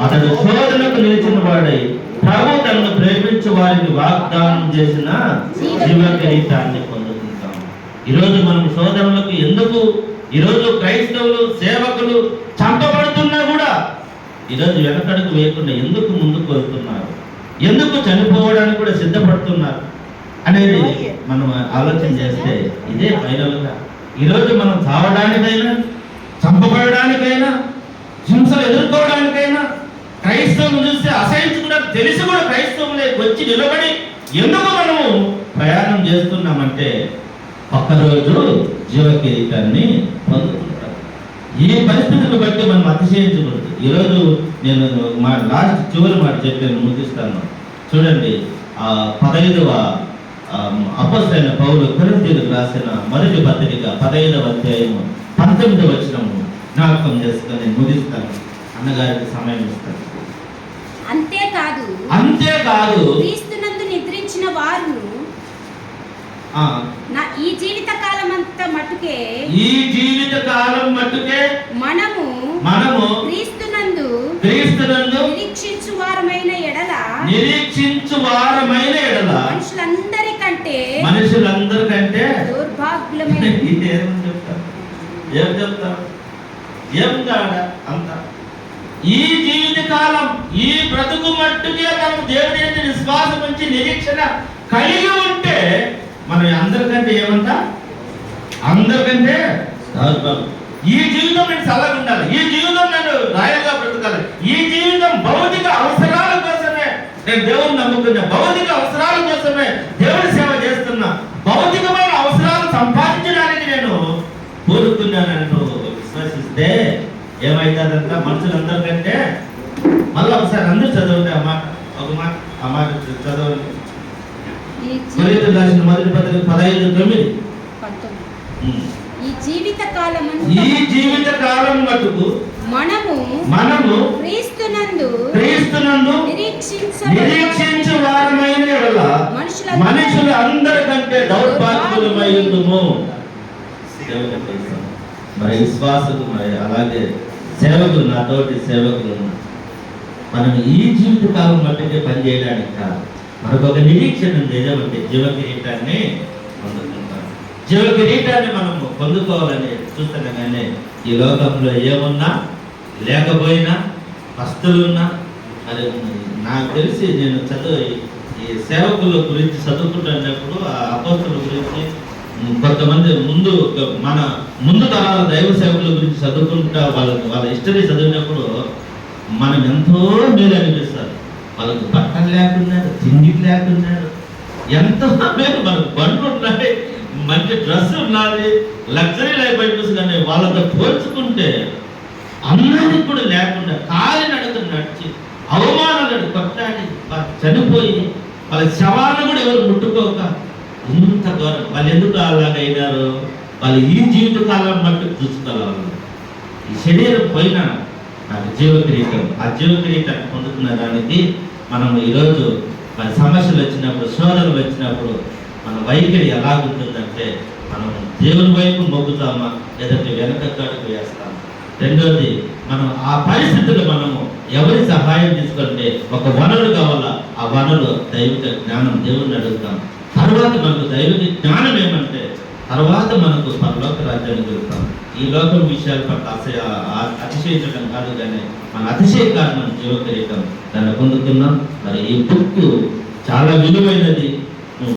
అతడు శోధనకు నిలిచిన వాడై ప్రభు తనను ప్రేమించు వారికి వాగ్దానం చేసిన జీవ కిరీటాన్ని పొందుకుంటాం. ఈరోజు మనం శోధనలకు ఎందుకు ఈరోజు క్రైస్తవులు సేవకులు చంపబడుతున్నా కూడా ఈరోజు వెనకడుగు వేయకుండా ఎందుకు ముందుకు వెళ్తున్నారు, ఎందుకు చనిపోవడానికి కూడా సిద్ధపడుతున్నారు అనేది మనం ఆలోచన చేస్తే ఇదే ఫైనల్గా ఈరోజు మనం చావడానికైనా చంపబడడానికైనా హింసలు ఎదుర్కోవడానికైనా క్రైస్తవులు చూస్తే అసహించుకున్నట్టు తెలిసి కూడా క్రైస్తవులే వచ్చి నిలబడి ఎందుకు మనము ప్రయాణం చేస్తున్నామంటే ఒక్కరోజు జీవ కిరీటాన్ని పొందుతుంటాం. ఈ పరిస్థితులను బట్టి మనం అతిశయించకూడదు. ఈరోజు నేను మా లాస్ట్ చివరి మాట చెప్పాను, ముగిస్తాను. చూడండి, 15వ అపోస్తలుడైన పౌలు కొరింథీయులకు రాసిన మొదటి పత్రిక 15వ అధ్యాయము 19వ వచనము జ్ఞాపకం చేసుకొని నేను ముగిస్తాను. అన్నగారికి సమయం ఇస్తాను. అంతేకాదు క్రీస్తునందు నిద్రించిన వారును ఈ జీవిత కాలం మట్టుకే మనము క్రీస్తునందు నిరీక్షించు వారమైన ఎడల మనుషులందరికంటే దౌర్భాగ్యమైన ఈ జీవిత కాలం ఈ బ్రతుకు మట్టుకే మనం దేవుని యొక్క విశ్వాసం నుంచి నిరీక్షణ కలిగి ఉంటే మనం అందరికంటే అందరికంటే ఈ జీవితం నేను చల్లగా ఉండాలి, ఈ జీవితం నేను రాయల్గా బ్రతకాలి, ఈ జీవితం భౌతిక అవసరాల కోసమే నేను దేవుని నమ్ముకున్నా, భౌతిక అవసరాల కోసమే దేవుని సేవ చేస్తున్నా, భౌతికమైన అవసరాలు సంపాదించడానికి నేను కోరుకున్నానని విశ్వసిస్తే ఏమైతుందంట, మనుషులందరికంటే మళ్ళీ ఒకసారి అందరూ చదవండి ఆ మాట చదవండి. కొరింథీయులకు రాసిన మొదటి పత్రిక 15:9. ఈ జీవిత కాలం మటుకు మనము క్రీస్తునందు నిరీక్షించు వారమైన ఎడల మనుషులు అందరికంటే దౌర్భాగ్యులమై ఉందుము. మరి విశ్వాసులు, మరి అలాగే సేవకులు, నాతోటి సేవకులు మనం ఈ జీవిత కాలం మట్టుకే పనిచేయడానికి కాదు, మనకు ఒక నిరీక్షణ ఏదేమంటే జీవ కిరీటాన్ని పొందుకుంటాం. జీవ కిరీటాన్ని మనము పొందుకోవాలని చూస్తున్నాం. కానీ ఈ లోకంలో ఏమున్నా లేకపోయినా వస్తువులున్నా, మరి నాకు తెలిసి నేను ఈ సేవకుల గురించి చదువుకుంటున్నప్పుడు ఆ అపోస్తలుల గురించి కొంతమంది ముందు తరాల దైవ సేవకుల గురించి చదువుకుంటా వాళ్ళ హిస్టరీ చదివినప్పుడు మనం ఎంతో మేలు అనిపిస్తారు. వాళ్ళకు బట్టలు లేకున్నారు, తిండికి లేకున్నారు, ఎంతో మేలు. మనకు బండ్లు ఉన్నాయి, మంచి డ్రెస్సులు ఉన్నాయి, లగ్జరీ లైఫ్ అయిపోతుంది. వాళ్ళతో పోల్చుకుంటే అన్నానికి కూడా లేకుండా కాలి నడుకుని నడిచి అవమానాలను కొట్టాడి చనిపోయి వాళ్ళ శవాలను కూడా ఎవరు ముట్టుకోక ఇంత దూరం వాళ్ళు ఎందుకు అలాగైనారు? వాళ్ళు ఈ జీవిత కాలం మట్టుకు చూసుకోవాలి. ఈ శరీరం పోయినా నాకు జీవ కిరీటం, ఆ జీవ కిరీటాన్ని పొందుతున్న దానికి మనం ఈరోజు మన సమస్యలు వచ్చినప్పుడు, శోధనలు వచ్చినప్పుడు మన వైఖరి ఎలాగుంటుందంటే మనం దేవుని వైపు మొగ్గుతామా లేదంటే వెనకడుగు వేస్తామా? రెండోది, మనం ఆ పరిస్థితులు మనము ఎవరి సహాయం తీసుకుంటే ఒక వనరు కావాలా, ఆ వనరు దైవిక జ్ఞానం, దేవుణ్ణి అడుగుతాం. తర్వాత మనకు దైవిక జ్ఞానం ఏమంటే తర్వాత మనకు పరలోక రాజ్యానికి వెళ్తాం. ఈ లోకం విషయాల పట్ల అతిశయించడం కాదు, కానీ మన అతిశయ కారణం జీవ కిరీటం దాన్ని పొందుతున్నాం. మరి ఈ బుక్ చాలా విలువైనది.